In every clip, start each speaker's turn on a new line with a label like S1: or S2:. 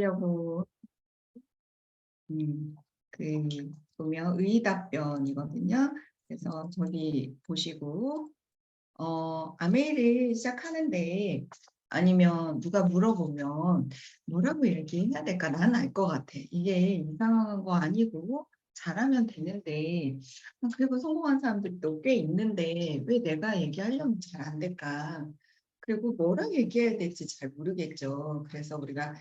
S1: 하려고 음, 그 보면 의의답변이거든요. 그래서 저기 보시고 아메이를 시작하는데 아니면 누가 물어보면 뭐라고 얘기해야 될까? 나는 알 것 같아. 이게 이상한 거 아니고 잘하면 되는데 그리고 성공한 사람들도 꽤 있는데 왜 내가 얘기하려면 잘 안 될까? 그리고 뭐라 얘기해야 될지 잘 모르겠죠. 그래서 우리가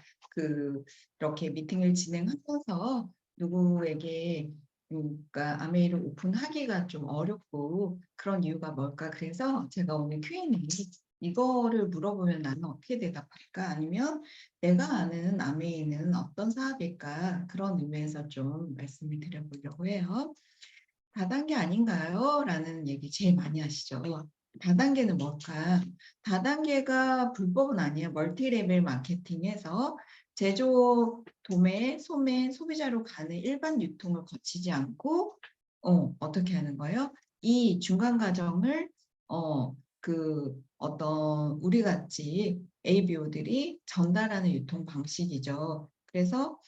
S1: 이렇게 미팅을 진행하면서 누구에게 그러니까 아메이를 오픈하기가 좀 어렵고 그런 이유가 뭘까? 그래서 제가 오늘 Q&A 이거를 물어보면 나는 어떻게 대답할까? 아니면 내가 아는 아메이는 어떤 사업일까? 그런 의미에서 좀 말씀을 드려보려고 해요. 다단계 아닌가요? 라는 얘기 제일 많이 하시죠. 다단계는 뭘까? 다단계가 불법은 아니에요. 멀티레벨 마케팅에서 제조, 도매, 소매, 소비자로 가는 일반 유통을 거치지 않고 어떻게 하는 거예요? 이 중간 과정을 어떤 우리 같이 ABO들이 전달하는 유통 방식이죠. 그래서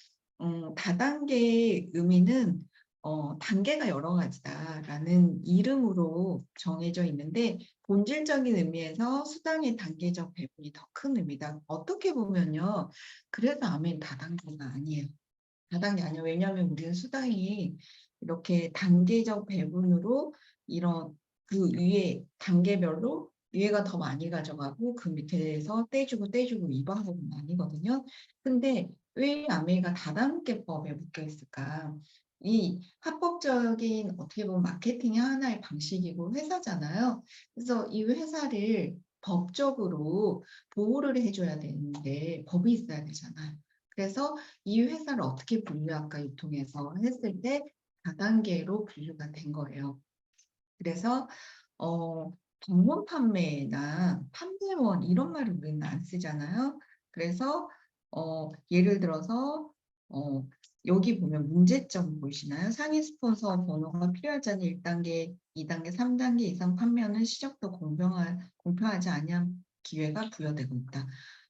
S1: 다단계의 의미는 단계가 여러 가지다라는 이름으로 정해져 있는데 본질적인 의미에서 수당의 단계적 배분이 더 큰 의미다. 어떻게 보면요. 그래서 아멘 다단계가 아니에요. 다단계 아니에요. 왜냐하면 우리는 수당이 이렇게 단계적 배분으로 이런 그 위에 단계별로 위에가 더 많이 가져가고 그 밑에서 떼주고 이방법은 아니거든요. 근데 왜 아메이가 다단계법에 묶여 있을까? 이 합법적인 어떻게 보면 마케팅의 하나의 방식이고 회사잖아요. 그래서 이 회사를 법적으로 보호를 해줘야 되는데 법이 있어야 되잖아요. 그래서 이 회사를 어떻게 분류할까 유통해서 했을 때 다단계로 분류가 된 거예요. 그래서 방문 판매나 판매원 이런 말을 우리는 안 쓰잖아요. 그래서 예를 들어서 여기 보면 문제점 보이시나요? 상위 스폰서 번호가 필요하지 않은 1단계, 2단계, 3단계 이상 판매는 시작도 공평하지 않은 기회가 부여되고 있다.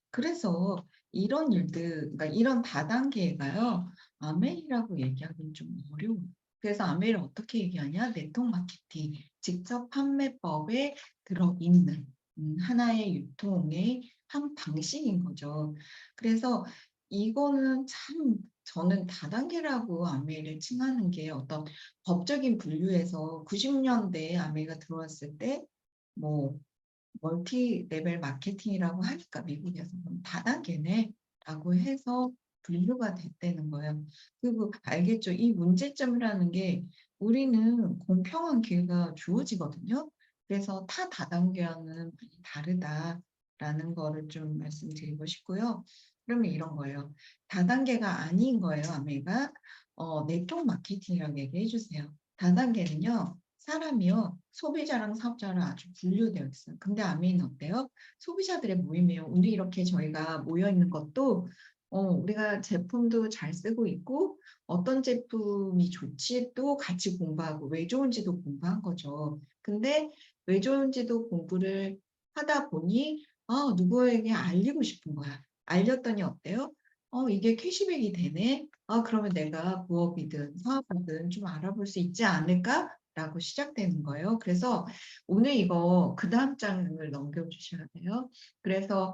S1: 그래서 이런 일들, 그러니까 이런 다단계가요, 아메이라고 얘기하기는 좀 어려워요. 그래서 아메이를 어떻게 얘기하냐? 네트워크 마케팅, 직접 판매법에 들어있는 하나의 유통의 한 방식인 거죠. 그래서 이거는 참 저는 다단계라고 아메이를 칭하는 게 어떤 법적인 분류에서 90년대에 아메이가 들어왔을 때뭐 멀티 레벨 마케팅이라고 하니까 미국에서 다단계네 라고 해서 분류가 됐다는 거예요. 그리고 알겠죠? 이 문제점이라는 게 우리는 공평한 기회가 주어지거든요. 그래서 타 다단계와는 많이 다르다라는 거를 좀 말씀드리고 싶고요. 그러면 이런 거예요. 다단계가 아닌 거예요, 아메가. 네트워크 마케팅이라고 얘기해 주세요. 다단계는요. 사람이요. 소비자랑 사업자랑 아주 분류되어 있어요. 근데 아메이는 어때요? 소비자들의 모임이에요. 우리 이렇게 저희가 모여 있는 것도 우리가 제품도 잘 쓰고 있고 어떤 제품이 좋지 또 같이 공부하고 왜 좋은지도 공부한 거죠. 근데 왜 좋은지도 공부를 하다 보니 누구에게 알리고 싶은 거야. 알렸더니 어때요? 이게 캐시백이 되네. 그러면 내가 부업이든 사업이든 좀 알아볼 수 있지 않을까? 라고 시작되는 거예요. 그래서 오늘 이거 그 다음 장을 넘겨주셔야 돼요. 그래서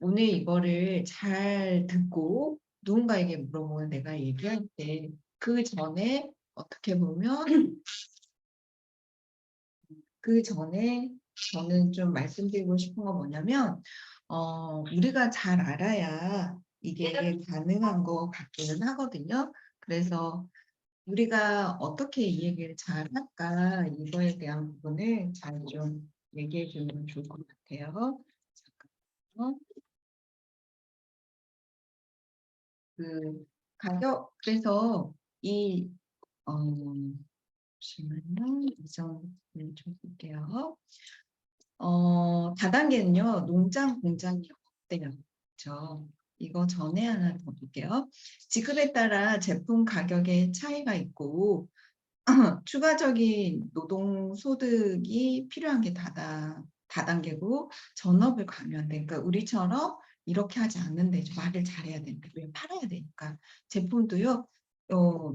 S1: 오늘 이거를 잘 듣고 누군가에게 물어보면 내가 얘기할 때 그 전에 어떻게 보면 그 전에 저는 좀 말씀드리고 싶은 건 뭐냐면 우리가 잘 알아야 이게 가능한 것 같기는 하거든요. 그래서 우리가 어떻게 이 얘기를 잘 할까 이거에 대한 부분을 잘 좀 얘기해 주면 좋을 것 같아요. 잠깐만요. 그 가격 그래서 이 잠시만요. 이정을 줘볼게요. 다단계는요. 농장 공장이 없대요. 그렇죠? 이거 전에 하나 더 볼게요. 지급에 따라 제품 가격에 차이가 있고 추가적인 노동 소득이 필요한 게 다단계고 전업을 가면 돼. 그러니까 우리처럼 이렇게 하지 않는데 말을 잘해야 되는데 왜 팔아야 되니까. 제품도요. 어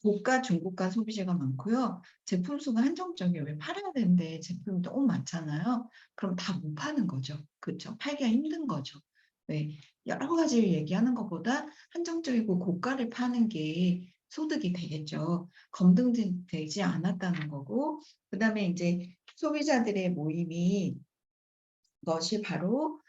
S1: 고가, 중고가 소비재가 많고요. 제품 수가 한정적이에요. 왜 팔아야 되는데 제품이 너무 많잖아요. 그럼 다 못 파는 거죠. 그쵸? 팔기가 힘든 거죠. 네. 여러 가지를 얘기하는 것보다 한정적이고 고가를 파는 게 소득이 되겠죠. 검증되지 않았다는 거고, 그다음에 이제 소비자들의 모임이 것이 바로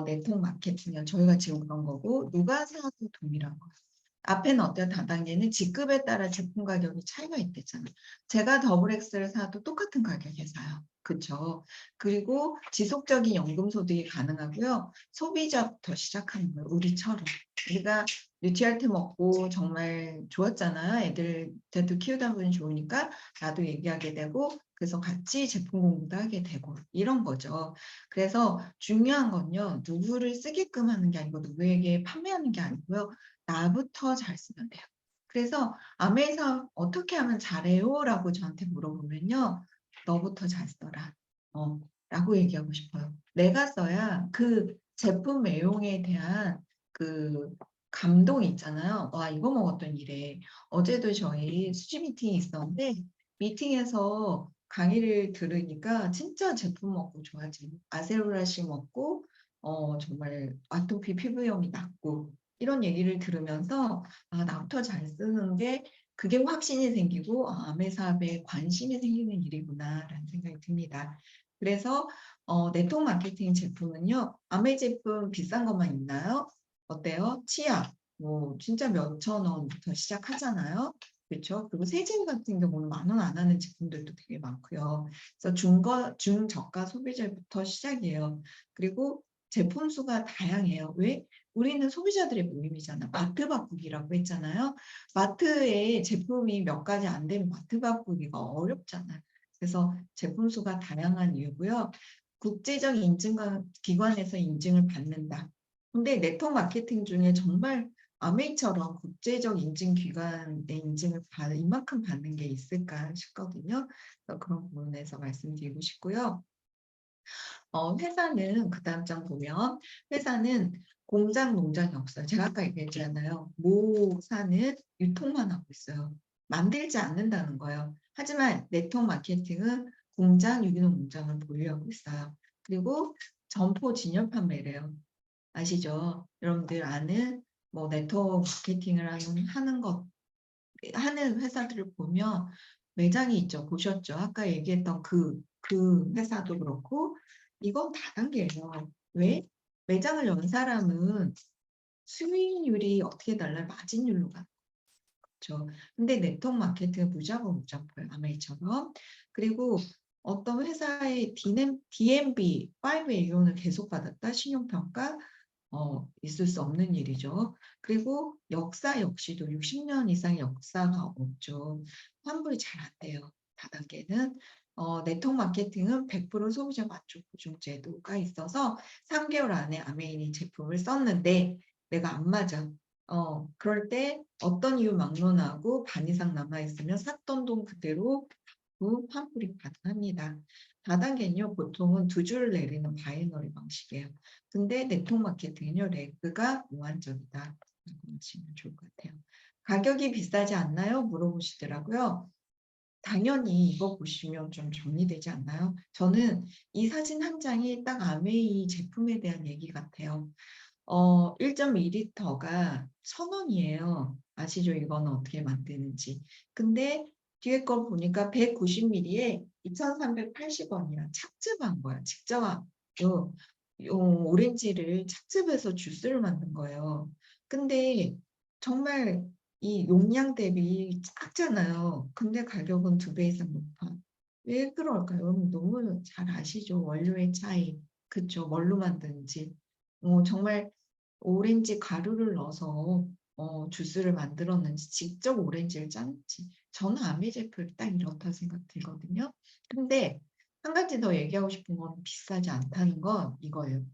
S1: 네트워크 마케팅이에요. 저희가 지금 그런 거고, 누가 사도 동일한 거예요. 앞에는 어때요? 다단계는 직급에 따라 제품 가격이 차이가 있댔잖아요. 제가 더블 X를 사도 똑같은 가격에 사요. 그쵸? 그리고 지속적인 연금 소득이 가능하고요. 소비자부터 시작하는 거예요. 우리처럼. 우리가 뉴트리얼트 먹고 정말 좋았잖아요. 애들도 키우다 보니 좋으니까 나도 얘기하게 되고, 그래서 같이 제품 공부도 하게 되고 이런 거죠. 그래서 중요한 건요. 누구를 쓰게끔 하는 게 아니고 누구에게 판매하는 게 아니고요. 나부터 잘 쓰면 돼요. 그래서 아메이사 어떻게 하면 잘해요? 라고 저한테 물어보면요. 너부터 잘 써라. 라고 얘기하고 싶어요. 내가 써야 그 제품 애용에 대한 그 감동이 있잖아요. 와, 이거 먹었던 이래. 어제도 저희 수지 미팅이 있었는데 미팅에서 강의를 들으니까 진짜 제품 먹고 좋아지고 아세로라씨 먹고 정말 아토피 피부염이 낫고 이런 얘기를 들으면서 아, 나부터 잘 쓰는 게 그게 확신이 생기고 아메 사업에 관심이 생기는 일이구나라는 생각이 듭니다. 그래서 네트워크 마케팅 제품은요. 아메 제품 비싼 것만 있나요? 어때요? 치약 뭐 진짜 몇천 원부터 시작하잖아요. 그렇죠? 그리고 세제 같은 경우는 10,000원 안 하는 제품들도 되게 많고요. 그래서 중저가 소비재부터 시작이에요. 그리고 제품 수가 다양해요. 왜? 우리는 소비자들의 모임이잖아. 마트 바꾸기라고 했잖아요. 마트에 제품이 몇 가지 안 되면 마트 바꾸기가 어렵잖아요. 그래서 제품 수가 다양한 이유고요. 국제적 기관에서 인증을 받는다. 근데 네트워크 마케팅 중에 정말 아메이처럼 국제적 인증 기관의 인증을 이만큼 받는 게 있을까 싶거든요. 그래서 그런 부분에서 말씀드리고 싶고요. 회사는 그다음 장 보면 회사는 공장, 농장이 없어요. 제가 아까 얘기했잖아요. 모사는 유통만 하고 있어요. 만들지 않는다는 거예요. 하지만 네트워크 마케팅은 공장, 유기농 공장을 보유하고 있어요. 그리고 점포 진열 판매래요. 아시죠? 여러분들 아는 뭐 네트워크 마케팅을 하는 회사들을 보면 매장이 있죠. 보셨죠? 아까 얘기했던 그 회사도 그렇고 이건 다단계예요. 왜? 매장을 연 사람은 수익률이 어떻게 달라요? 마진율로 가는 거죠. 근데 네트워크 마케팅은 무잡아요. 아메이처럼. 그리고 어떤 회사의 DMB, 5A론을 계속 받았다. 신용평가 있을 수 없는 일이죠. 그리고 역사 역시도 60년 이상의 역사가 없죠. 환불이 잘 안 돼요. 다단계는. 네트워크 마케팅은 100% 소비자 만족 보증 제도가 있어서 3개월 안에 아메인이 제품을 썼는데 내가 안 맞아. 그럴 때 어떤 이유 막론하고 반 이상 남아있으면 샀던 돈 그대로 환불이 가능합니다. 다단계는요, 보통은 2줄 내리는 바이너리 방식이에요. 근데 네트워크 마케팅은요, 레그가 무한정이다. 보시면 좋을 것 같아요. 가격이 비싸지 않나요? 물어보시더라고요. 당연히 이거 보시면 좀 정리되지 않나요? 저는 이 사진 한 장이 딱 아메이 제품에 대한 얘기 같아요. 1.2리터가 1,000원이에요. 아시죠? 이거는 어떻게 만드는지. 근데 뒤에 거 보니까 190ml에 2,380원이야. 착즙한 거야. 직접 요, 요 오렌지를 착즙해서 주스를 만든 거예요. 근데 정말 이 용량 대비 작잖아요. 근데 가격은 2배 이상 높아. 왜 그럴까요? 여러분 너무 잘 아시죠? 원료의 차이. 그쵸? 뭘로 만드는지. 정말 오렌지 가루를 넣어서 주스를 만들었는지 직접 오렌지를 짰는지 저는 아메제프를 딱 이렇다 생각 들거든요. 근데 한 가지 더 얘기하고 싶은 건 비싸지 않다는 건 이거예요.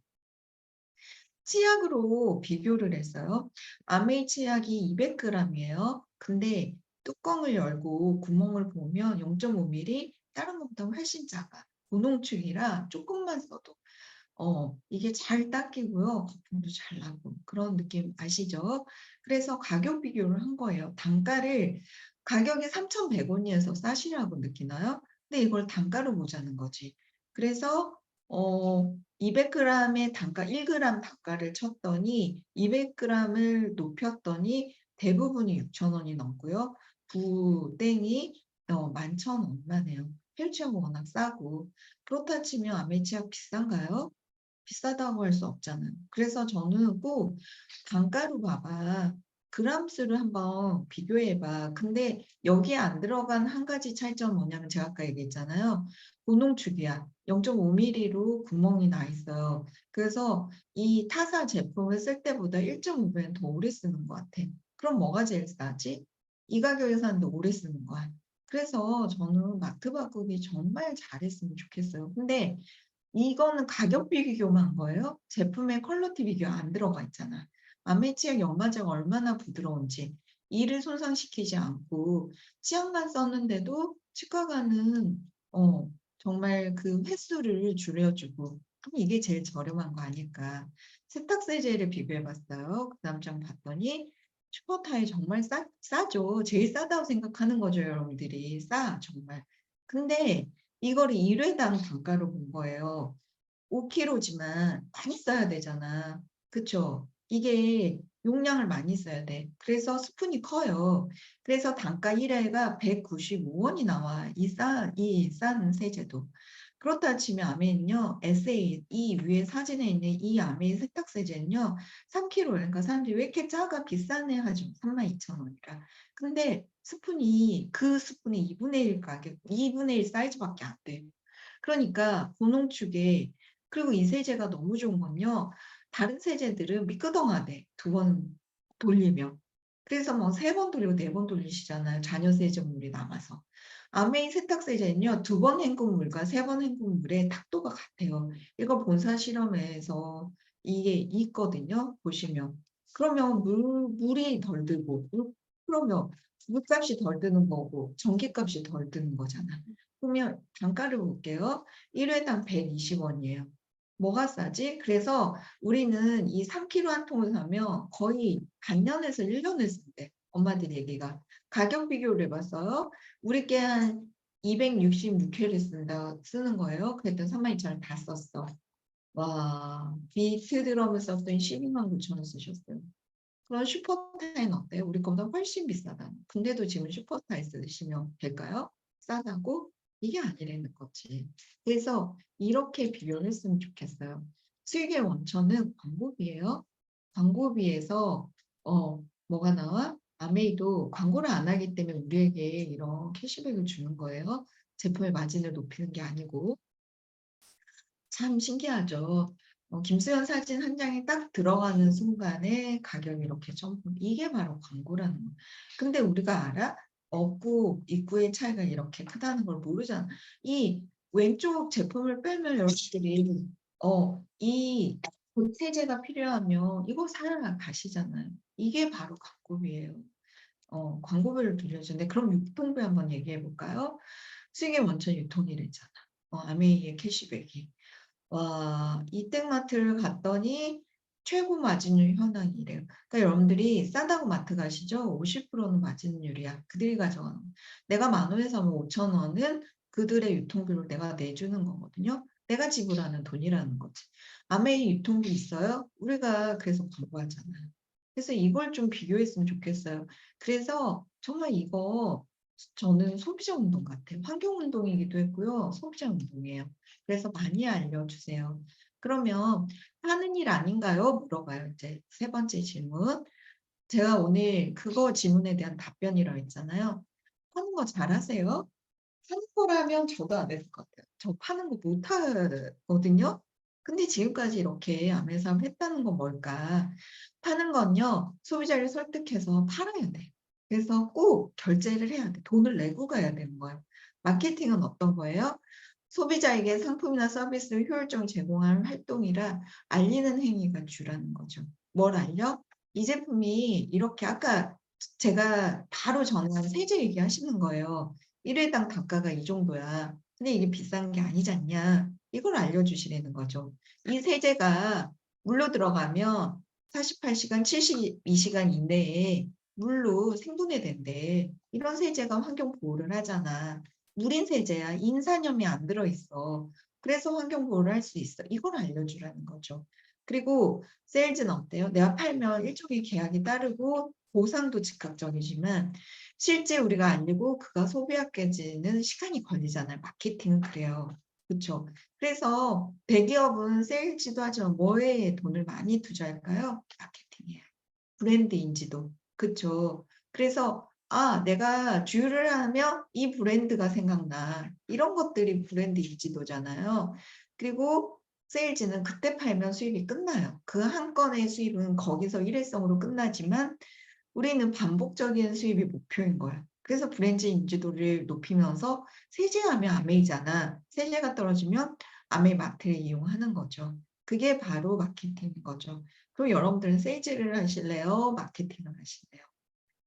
S1: 치약으로 비교를 했어요. 아메이 치약이 200g이에요. 근데 뚜껑을 열고 구멍을 보면 0.5mm 다른 것보다 훨씬 작아. 고농축이라 조금만 써도 이게 잘 닦이고요. 거품도 잘 나고 그런 느낌 아시죠? 그래서 가격 비교를 한 거예요. 단가를 가격이 3,100 원이어서 싸시라고 느끼나요? 근데 이걸 단가로 보자는 거지. 그래서 200 그램의 단가 1 그램 단가를 쳤더니 200 그램을 높였더니 대부분이 6,000 원이 넘고요. 부땡이 11,000 얼마네요. 펠치하고 워낙 싸고. 그렇다 치면 아메치약 비싼가요? 비싸다고 할 수 없잖아요. 그래서 저는 꼭 단가로 봐봐. 그램 수를 한번 비교해 봐. 근데 여기에 안 들어간 한 가지 차이점은 뭐냐면 제가 아까 얘기했잖아요. 고농축이야. 0.5mm로 구멍이 나 있어요. 그래서 이 타사 제품을 쓸 때보다 1.5배는 더 오래 쓰는 것 같아. 그럼 뭐가 제일 싸지? 이 가격에 사는데 오래 쓰는 거야. 그래서 저는 마트 바꾸기 정말 잘했으면 좋겠어요. 근데 이거는 가격 비교만 한 거예요. 제품의 퀄리티 비교 안 들어가 있잖아. 아메치약 연마제가 얼마나 부드러운지 이를 손상시키지 않고 치약만 썼는데도 치과가는 정말 그 횟수를 줄여주고 그럼 이게 제일 저렴한 거 아닐까. 세탁세제를 비교해 봤어요. 그다음 장 봤더니 슈퍼타이 정말 싸죠. 제일 싸다고 생각하는 거죠, 여러분들이. 싸 정말. 근데 이거를 1회당 단가로 본 거예요. 5kg지만 많이 써야 되잖아. 그쵸? 이게 용량을 많이 써야 돼. 그래서 스푼이 커요. 그래서 단가 1회가 195 원이 나와. 이 싼 세제도. 그렇다 치면 아메는요, SA, 이 위에 사진에 있는 이 아메 세탁세제는요, 3kg. 그러니까 사람들이 왜 이렇게 작아? 비싸네 하죠. 32,000원이라. 근데 그 스푼이 2분의 1 가격, 2분의 1 사이즈밖에 안 돼. 그러니까 고농축에 그리고 이 세제가 너무 좋은 건요. 다른 세제들은 미끄덩하대. 2번 돌리면. 그래서 뭐 3번 돌리고 4번 돌리시잖아요. 잔여 세제물이 남아서. 아메이 세탁세제는요. 2번 헹군 물과 3번 헹군 물의 탁도가 같아요. 이거 본사 실험에서 이게 있거든요. 보시면. 그러면 물이 덜 들고 그러면 물값이 덜 드는 거고 전기값이 덜 드는 거잖아. 그러면 단가를 볼게요. 1회당 120 원이에요. 뭐가 싸지? 그래서 우리는 이 3kg 한 통을 사면 거의 반년에서 1년을 쓴대. 엄마들 얘기가. 가격 비교를 해봤어요. 우리 게 한 266회를 쓰는 거예요. 그랬더니 32,000원 다 썼어. 와, 비트 드럼을 썼더니 12만 9천 원 쓰셨어요. 그런 슈퍼타인 어때요? 우리 거보다 훨씬 비싸다. 근데도 지금 슈퍼타인 쓰시면 될까요? 싸다고? 이게 아니라는 거지. 그래서 이렇게 비교를 했으면 좋겠어요. 수익의 원천은 광고비예요. 광고비에서 뭐가 나와? 아메이도 광고를 안 하기 때문에 우리에게 이런 캐시백을 주는 거예요. 제품의 마진을 높이는 게 아니고. 참 신기하죠. 김수현 사진 한 장이 딱 들어가는 순간에 가격이 이렇게 점프. 이게 바로 광고라는 거예요. 근데 우리가 알아? 업구, 입구의 차이가 이렇게 크다는 걸 모르잖아. 이 왼쪽 제품을 빼면 여러분들이 이 세제가 필요하면 이거 사러 가시잖아요. 이게 바로 광고비예요. 광고비를 돌려주는데 그럼 유통비 한번 얘기해 볼까요? 수익의 원천 유통이랬잖아. 아메이의 캐시백이. 와, 이땡마트를 갔더니 최고 마진율 현황이래요. 그러니까 여러분들이 싸다고 마트 가시죠? 50%는 마진율이야. 그들이 가져가는 거. 내가 10,000원에 사면 5,000원은 그들의 유통비로 내가 내주는 거거든요. 내가 지불하는 돈이라는 거지. 아메이 유통비 있어요? 우리가 그래서 광고하잖아요. 그래서 이걸 좀 비교했으면 좋겠어요. 그래서 정말 이거 저는 소비자 운동 같아요. 환경 운동이기도 했고요. 소비자 운동이에요. 그래서 많이 알려주세요. 그러면 하는 일 아닌가요? 물어봐요. 이제 세 번째 질문. 제가 오늘 그거 질문에 대한 답변이라고 했잖아요. 하는 거 잘하세요? 하는 거라면 저도 안 했을 것 같아요. 저 파는 거 못하거든요. 근데 지금까지 이렇게 아메사업 했다는 건 뭘까? 파는 건요, 소비자를 설득해서 팔아야 돼. 그래서 꼭 결제를 해야 돼. 돈을 내고 가야 되는 거예요. 마케팅은 어떤 거예요? 소비자에게 상품이나 서비스를 효율적으로 제공하는 활동이라 알리는 행위가 주라는 거죠. 뭘 알려? 이 제품이 이렇게 아까 제가 바로 전한 세제 얘기하시는 거예요. 1회당 단가가 이 정도야. 근데 이게 비싼 게 아니지 않냐. 이걸 알려주시라는 거죠. 이 세제가 물로 들어가면 48시간, 72시간 이내에 물로 생분해된대. 이런 세제가 환경 보호를 하잖아. 물인 세제야. 인산염이 안 들어있어. 그래서 환경 보호를 할 수 있어. 이걸 알려주라는 거죠. 그리고 세일즈는 어때요? 내가 팔면 일종의 계약이 따르고 보상도 즉각적이지만 실제 우리가 알리고 그가 소비하게지는 시간이 걸리잖아요. 마케팅은 그래요. 그렇죠. 그래서 대기업은 세일즈도 하지만 뭐에 돈을 많이 투자할까요? 마케팅이에요. 브랜드 인지도. 그렇죠. 그래서 내가 주유를 하면 이 브랜드가 생각나. 이런 것들이 브랜드 인지도잖아요. 그리고 세일즈는 그때 팔면 수입이 끝나요. 그 한 건의 수입은 거기서 일회성으로 끝나지만 우리는 반복적인 수입이 목표인 거야. 그래서 브랜드 인지도를 높이면서 세제하면 아메이잖아. 세제가 떨어지면 아메이 마트를 이용하는 거죠. 그게 바로 마케팅인 거죠. 그럼 여러분들은 세일즈를 하실래요? 마케팅을 하실래요?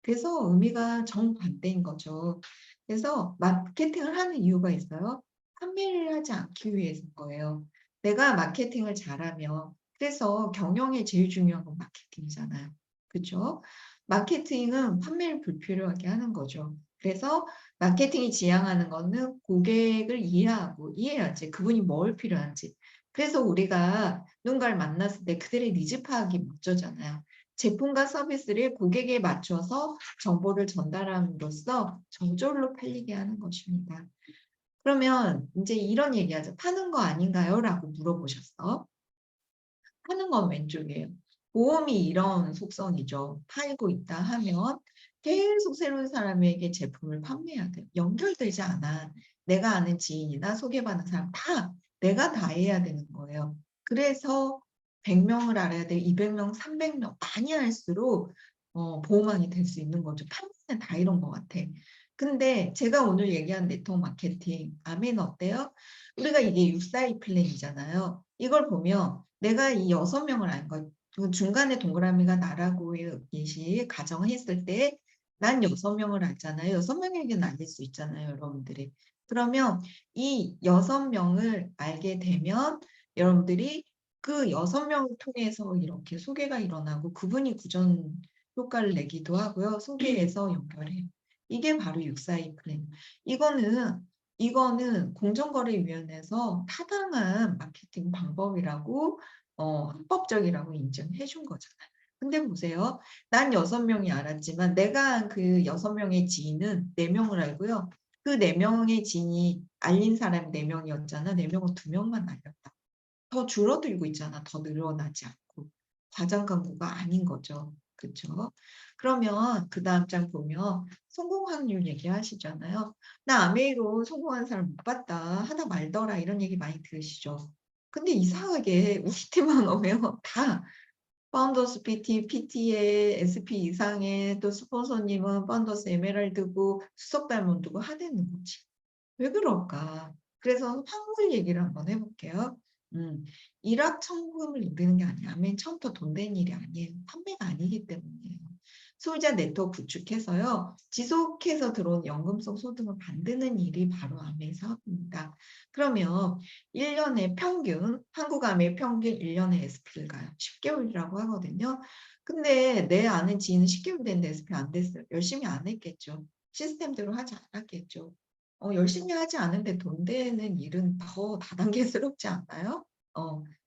S1: 그래서 의미가 정반대인 거죠. 그래서 마케팅을 하는 이유가 있어요. 판매를 하지 않기 위해서인 거예요. 내가 마케팅을 잘하면 그래서 경영에 제일 중요한 건 마케팅이잖아요. 그렇죠? 마케팅은 판매를 불필요하게 하는 거죠. 그래서 마케팅이 지향하는 거는 고객을 이해하고 이해해야지 그분이 뭘 필요한지. 그래서 우리가 누군가를 만났을 때 그들의 니즈 파악이 목표잖아요. 제품과 서비스를 고객에 맞춰서 정보를 전달함으로써 저절로 팔리게 하는 것입니다. 그러면 이제 이런 얘기하죠. 파는 거 아닌가요? 라고 물어보셨어. 파는 건 왼쪽이에요. 보험이 이런 속성이죠. 팔고 있다 하면 계속 새로운 사람에게 제품을 판매해야 돼요. 연결되지 않아. 내가 아는 지인이나 소개받는 사람 내가 다 해야 되는 거예요. 그래서 100명을 알아야 돼. 200명, 300명 많이 할수록 보호망이 될 수 있는 거죠. 판매는 다 이런 것 같아. 근데 제가 오늘 얘기한 네트워크 마케팅, 아멘 어때요? 우리가 이게 642 플랜이잖아요. 이걸 보면 내가 이 6명을 안 거, 그 중간에 동그라미가 나라고 예시 가정했을 때 난 6명을 알잖아요. 6명에게는 알릴 수 있잖아요, 여러분들이. 그러면 이 6명을 알게 되면 여러분들이 그 6명을 통해서 이렇게 소개가 일어나고 그분이 구전 효과를 내기도 하고요. 소개해서 연결해요. 이게 바로 642 플랜. 이거는 공정거래위원회에서 타당한 마케팅 방법이라고 합법적이라고 인정해 준 거잖아요. 근데 보세요. 난 6명이 알았지만 내가 그 6명의 지인은 4명을 알고요. 그 4명의 지인이 알린 사람이 4명이었잖아. 4명은 2명만 알렸다. 더 줄어들고 있잖아. 더 늘어나지 않고. 과장 광고가 아닌 거죠. 그렇죠? 그러면 그 다음 장 보면 성공 확률 얘기하시잖아요. 나 아메이로 성공한 사람 못 봤다. 하다 말더라. 이런 얘기 많이 들으시죠. 근데 이상하게 우리 팀만 오면 다 파운더스 PT, PT에 SP 이상의 또 스폰서님은 파운더스 에메랄드고 수석 다이몬드고 하대는 거지. 왜 그럴까? 그래서 확률 얘기를 한번 해볼게요. 일확천금을 노리는 게 아니야. 맨 처음부터 돈 되는 일이 아니에요. 판매가 아니기 때문이에요. 소비자 네트워크 구축해서요. 지속해서 들어온 연금성 소득을 만드는 일이 바로 아메 사업입니다. 그러면 1년에 평균, 한국 아메 평균 1년에 SP를 가요. 10개월이라고 하거든요. 근데 내 아는 지인은 10개월 됐는데 SP 안 됐어요. 열심히 안 했겠죠. 시스템대로 하지 않았겠죠. 열심히 하지 않은데 돈 되는 일은 더 다단계스럽지 않나요?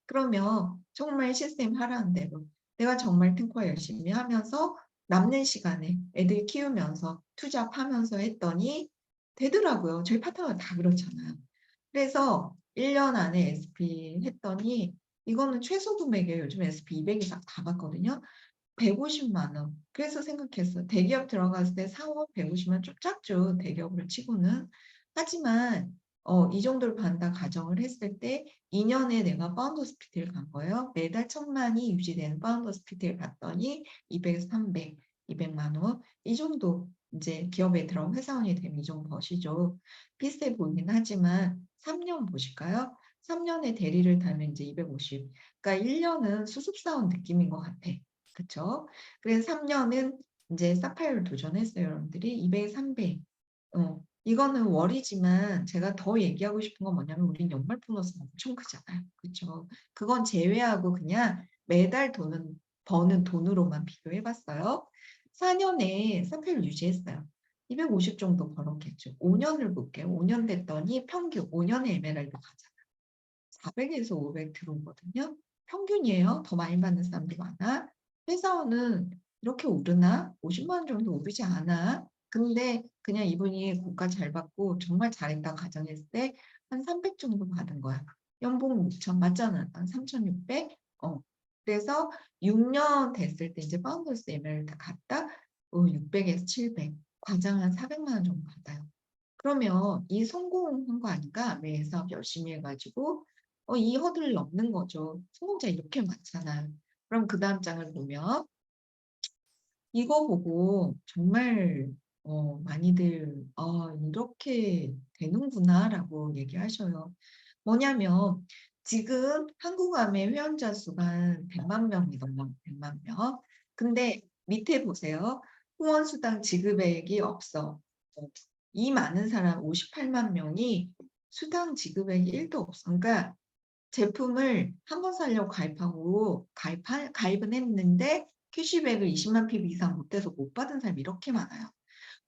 S1: 그러면 정말 시스템 하라는 대로 내가 정말 특화 열심히 하면서 남는 시간에 애들 키우면서 투잡하면서 했더니 되더라고요. 저희 파트너가 다 그렇잖아요. 그래서 1년 안에 SP 했더니 이거는 최소 금액이에요. 요즘 SP 200 이상 다 받거든요. 150만 원. 그래서 생각했어. 대기업 들어갔을 때 4억 150만 좀 작죠. 대기업을 치고는. 하지만 이 정도를 받는다 가정을 했을 때 2년에 내가 파운더스 PT를 간 거예요. 매달 1,000만이 유지되는 파운더스 PT를 갔더니 200, 300, 200만 원. 이 정도 이제 기업에 들어온 회사원이 되면 이 정도 버시죠. 비슷해 보이긴 하지만 3년 보실까요? 3년에 대리를 달면 이제 250. 그러니까 1년은 수습사원 느낌인 것 같아. 그쵸? 그래서 3년은 이제 사파이어를 도전했어요, 여러분들이. 200, 300. 이거는 월이지만 제가 더 얘기하고 싶은 건 뭐냐면 우린 연말 보너스가 엄청 크잖아요. 그쵸? 그건 제외하고 그냥 매달 버는 돈으로만 비교해 봤어요. 4 년에 사표를 유지했어요. 250 정도 벌었겠죠. 5 년을 볼게요. 5년 됐더니 평균 5 년에 에메랄드 가잖아요. 400에서 500 들어오거든요. 평균이에요. 더 많이 받는 사람도 많아. 회사원은 이렇게 오르나? 50만 원 정도 오르지 않아? 근데 그냥 이분이 고가 잘 받고 정말 잘했다고 가정했을 때 한 300 정도 받은 거야. 연봉 6천 맞잖아. 한 3,600? 그래서 6년 됐을 때 이제 파운더스 에메랄드 갔다 600에서 700. 과장 한 400만 원 정도 받아요. 그러면 이 성공한 거 아닌가? 매일 사업 열심히 해가지고 이 허들을 넘는 거죠. 성공자 이렇게 많잖아요. 그럼 그다음 장을 보면 이거 보고 정말 많이들 '아 이렇게 되는구나.'라고 얘기하셔요. 뭐냐면 지금 한국암의 회원자 수가 한 100만 명이 넘어요. 100만 명. 근데 밑에 보세요. 후원 수당 지급액이 없어. 이 많은 사람 58만 명이 수당 지급액이 1도 없어. 그러니까 제품을 한 번 사려고 가입하고 가입은 했는데 캐시백을 20만 PB 이상 못 돼서 못 받은 사람이 이렇게 많아요.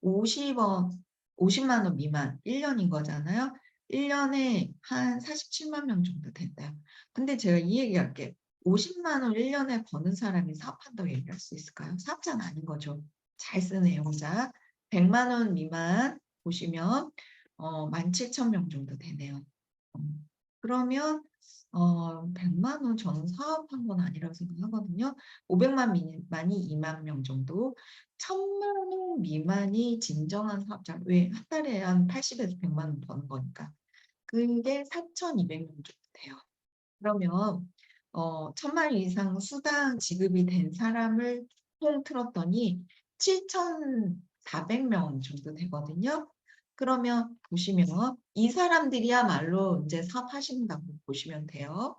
S1: 50원 50만 원 미만 1 년인 거잖아요. 1 년에 한 47만 명 정도 된대요. 근데 제가 이 얘기할게요. 50만 원 1 년에 버는 사람이 사업한다고 얘기할 수 있을까요? 사업자는 아닌 거죠. 잘 쓰네요, 혼자. 100만 원 미만 보시면 17,000명 정도 되네요. 그러면 100만 원 저는 사업한 건 아니라고 생각하거든요. 500만 미만이 2만 명 정도, 1,000만 원 미만이 진정한 사업자. 왜? 한 달에 한 80에서 100만 원 버는 거니까. 그게 4,200명 정도 돼요. 그러면 1,000만 원 이상 수당 지급이 된 사람을 통틀었더니 7,400명 정도 되거든요. 그러면 보시면 이 사람들이야말로 이제 사업하신다고 보시면 돼요.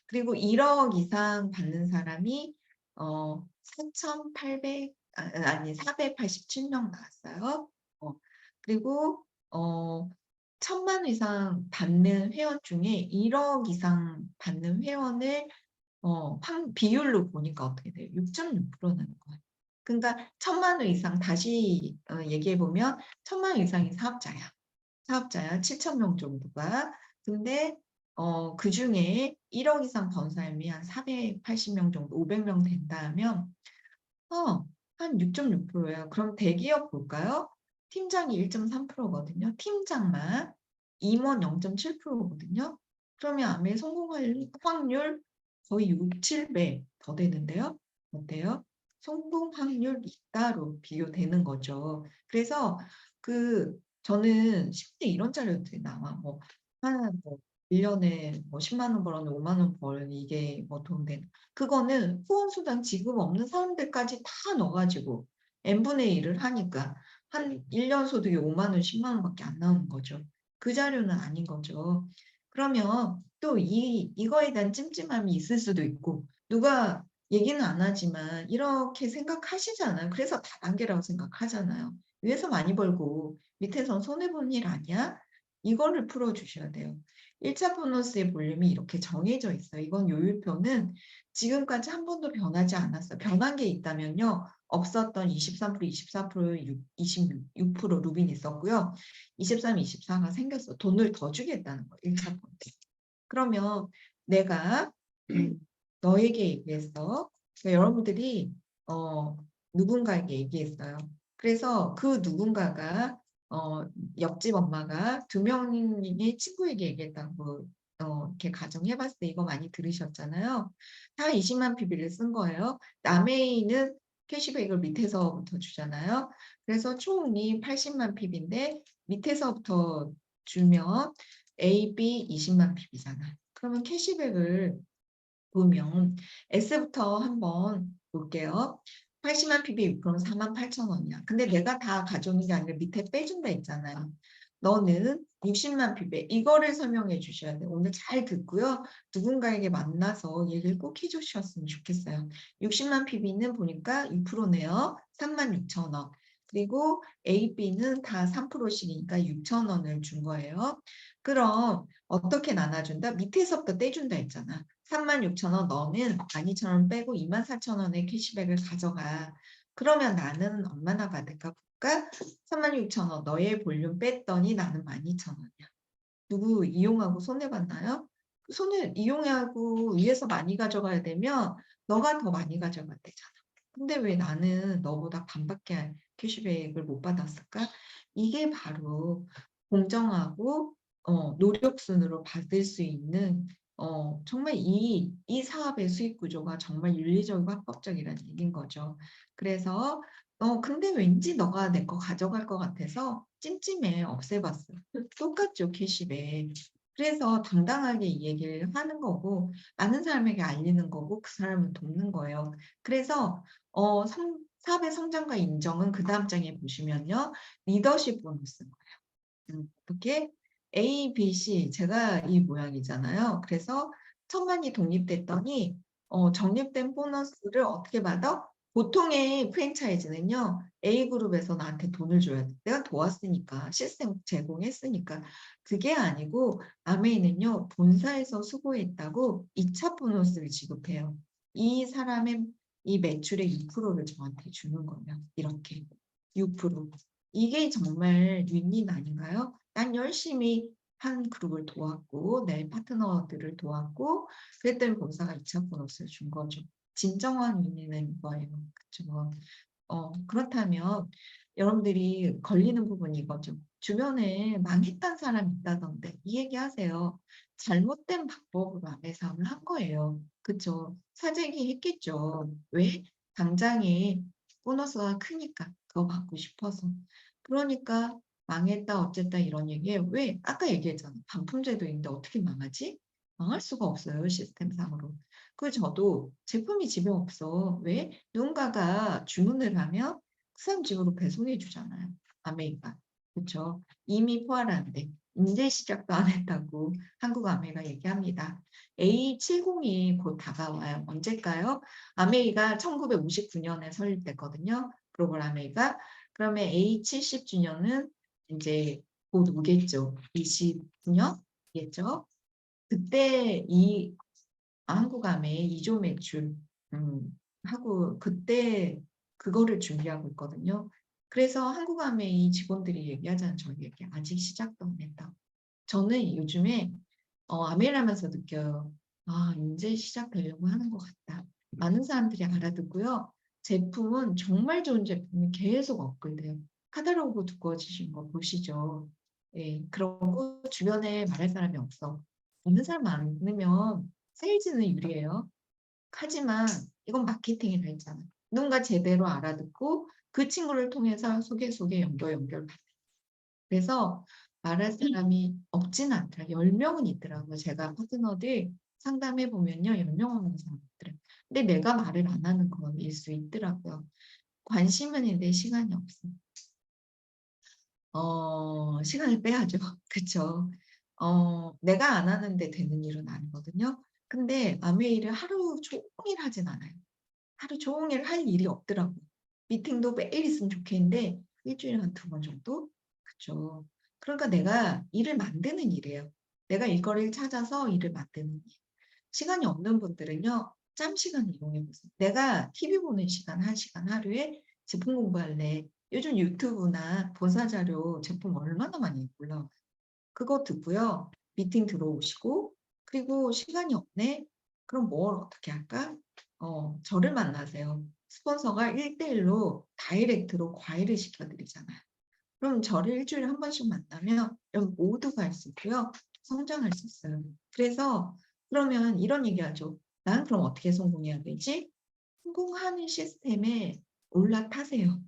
S1: 그리고 1억 이상 받는 사람이 4,800 아니 487명 나왔어요. 그리고 1,000만 원 이상 받는 회원 중에 1억 이상 받는 회원을 비율로 보니까 어떻게 돼요? 6.6% 나는 거예요. 그러니까 1,000만 원 이상 다시 얘기해 보면 1,000만 원 이상이 사업자야. 사업자야. 7천 명 정도가. 근데 그중에 1억 이상 번 사람이 한 480명 정도, 500명 된다면 한 6.6%예요. 그럼 대기업 볼까요? 팀장이 1.3%거든요. 팀장만. 임원 0.7%거든요. 그러면 아메 성공할 확률 거의 6, 7배 더 되는데요. 어때요? 성공 확률 있다로 비교되는 거죠. 그래서 저는 실제 이런 자료들이 나와. 뭐 1년에 뭐 10만 원 벌었는데 5만 원 벌 이게 뭐 돈 되는 그거는 후원수당 지급 없는 사람들까지 다 넣어가지고 n분의 1을 하니까 한 1년 소득이 5만 원, 10만 원밖에 안 나오는 거죠. 그 자료는 아닌 거죠. 그러면 또 이거에 대한 찜찜함이 있을 수도 있고 누가 얘기는 안 하지만 이렇게 생각하시잖아요. 그래서 다단계라고 생각하잖아요. 위에서 많이 벌고 밑에서 손해보는 일 아니야? 이거를 풀어주셔야 돼요. 1차 보너스의 볼륨이 이렇게 정해져 있어요. 이건 요율표는 지금까지 한 번도 변하지 않았어요. 변한 게 있다면요. 없었던 23%, 24%, 26% 루빈이 있었고요. 23, 24가 생겼어. 돈을 더 주겠다는 거예요. 1차 보너스. 그러면 내가 너에게 얘기했어. 그러니까 여러분들이 누군가에게 얘기했어요. 그래서 그 누군가가 옆집 엄마가 2명의 친구에게 얘기했다고 이렇게 가정해봤을 때 이거 많이 들으셨잖아요. 다 20만 PB를 쓴 거예요. 남해인은 캐시백을 밑에서부터 주잖아요. 그래서 총이 80만 PB인데 밑에서부터 주면 A, B 20만 PB잖아. 그러면 캐시백을 보면 S부터 한번 볼게요. 80만 PB 그럼 48,000원이야. 근데 내가 다 가져오는 게 아니라 밑에 빼준다 했잖아요. 너는 60만 PB 이거를 설명해 주셔야 돼요. 오늘 잘 듣고요. 누군가에게 만나서 얘기를 꼭 해주셨으면 좋겠어요. 60만 PB는 보니까 6%네요. 36,000원. 그리고 A, B는 다 3%씩이니까 6,000원을 준 거예요. 그럼 어떻게 나눠준다? 밑에서부터 떼준다 했잖아. 36,000원 너는 12,000원 빼고 24,000원의 캐시백을 가져가. 그러면 나는 얼마나 받을까 볼까? 36,000원 너의 볼륨 뺐더니 나는 12,000원이야. 누구 이용하고 손해봤나요? 손해 이용하고 위에서 많이 가져가야 되면 너가 더 많이 가져가야 되잖아. 근데 왜 나는 너보다 반밖에 캐시백을 못 받았을까? 이게 바로 공정하고 노력순으로 받을 수 있는 정말 이 사업의 수익 구조가 정말 윤리적이고 합법적이라는 얘기인 거죠. 그래서 근데 왠지 너가 내 거 가져갈 것 같아서 찜찜해 없애봤어. 똑같죠 캐시백. 그래서 당당하게 이 얘기를 하는 거고 아는 사람에게 알리는 거고 그 사람을 돕는 거예요. 그래서 사업의 성장과 인정은 그다음 장에 보시면요. 리더십 보너스인 거예요. 어떻게? A, B, C 제가 이 모양이잖아요. 그래서 천만이 독립됐더니 적립된 보너스를 어떻게 받아? 보통의 프랜차이즈는요. A그룹에서 나한테 돈을 줘야 돼. 내가 도왔으니까 시스템 제공했으니까. 그게 아니고 아메이는요. 본사에서 수고했다고 2차 보너스를 지급해요. 이 사람의 이 매출의 6%를 저한테 주는 거예요. 이렇게 6%. 이게 정말 윈윈 아닌가요? 난 열심히 한 그룹을 도왔고 내 파트너들을 도왔고 그랬더니 본사가 2차 보너스를 준 거죠. 진정한 윈윈은 이거예요. 그렇죠? 그렇다면 여러분들이 걸리는 부분이 이거죠. 주변에 망했던 사람이 있다던데 이 얘기하세요. 잘못된 방법으로 안내 사업을 한 거예요. 그렇죠? 사재기 했겠죠. 왜? 당장에 보너스가 크니까 그거 받고 싶어서. 그러니까 망했다 어쨌다 이런 얘기에 왜? 아까 얘기했잖아. 반품제도인데 어떻게 망하지? 망할 수가 없어요. 시스템상으로. 그 저도 제품이 집에 없어. 왜? 누군가가 주문을 하면 그 사람 집으로 배송해 주잖아요. 아메이가. 그렇죠? 이미 포괄하는데 인제 시작도 안 했다고 한국 아메이가 얘기합니다. A702 곧 다가와요. 언제일까요? 아메이가 1959년에 설립됐거든요. 글로벌 아메이가. 그러면 A70주년은 이제 곧 오겠죠. 29년이겠죠. 그때 이 한국암의 2조 매출 하고 그때 그거를 준비하고 있거든요. 그래서 한국암의 이 직원들이 얘기하잖아요. 저희에게 아직 시작도 안 했다고. 저는 요즘에 아메이하면서 느껴요. 아, 이제 시작되려고 하는 것 같다. 많은 사람들이 알아듣고요. 제품은 정말 좋은 제품이 계속 업그레이드돼요. 카탈로그 두꺼워지신 거 보시죠. 예, 그러고 주변에 말할 사람이 없어. 있는 사람 많으면 세일즈는 유리해요. 하지만 이건 마케팅이라 했잖아. 누군가 제대로 알아듣고 그 친구를 통해서 소개 연결. 그래서 말할 사람이 없진 않더라. 10명은 있더라고요. 제가 파트너들 상담해 보면요. 10명 하는 사람 있더라고요. 근데 내가 말을 안 하는 거일 수 있더라고요. 관심은 있는데 시간이 없어. 시간을 빼야죠. 그쵸. 내가 안 하는데 되는 일은 아니거든요. 근데 아메이를 하루 종일 하진 않아요. 하루 종일 할 일이 없더라고요. 미팅도 매일 있으면 좋겠는데 일주일에 한 2번 정도? 그쵸. 그러니까 내가 일을 만드는 일이에요. 내가 일거리를 찾아서 일을 만드는 일. 시간이 없는 분들은요. 짬 시간을 이용해 보세요. 내가 TV 보는 시간 1시간 하루에 제품 공부할래. 요즘 유튜브나 본사 자료 제품 얼마나 많이 올라와요. 그거 듣고요. 미팅 들어오시고 그리고 시간이 없네. 그럼 뭘 어떻게 할까? 저를 만나세요. 스폰서가 1대1로 다이렉트로 과외를 시켜드리잖아요. 그럼 저를 일주일에 한 번씩 만나면 여러분 모두가 할 수 있고요. 성장할 수 있어요. 그래서 그러면 이런 얘기하죠. 난 그럼 어떻게 성공해야 되지? 성공하는 시스템에 올라타세요.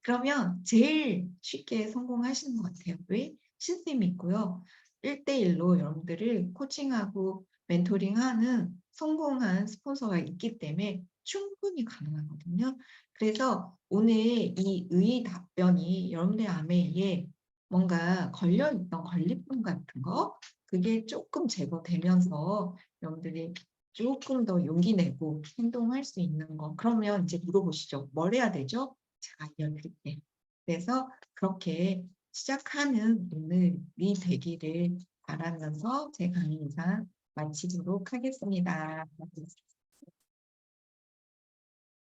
S1: 그러면 제일 쉽게 성공하시는 것 같아요. 왜? 시스템이 있고요. 1대1로 여러분들을 코칭하고 멘토링하는 성공한 스폰서가 있기 때문에 충분히 가능하거든요. 그래서 오늘 이 의 답변이 여러분들 아메이에 뭔가 걸려있던 걸림돌 같은 거 그게 조금 제거되면서 여러분들이 조금 더 용기 내고 행동할 수 있는 거. 그러면 이제 물어보시죠. 뭘 해야 되죠? 제가 알려드릴게요. 그래서 그렇게 시작하는 오늘이 되기를 바라면서 제 강의 이상 마치도록 하겠습니다.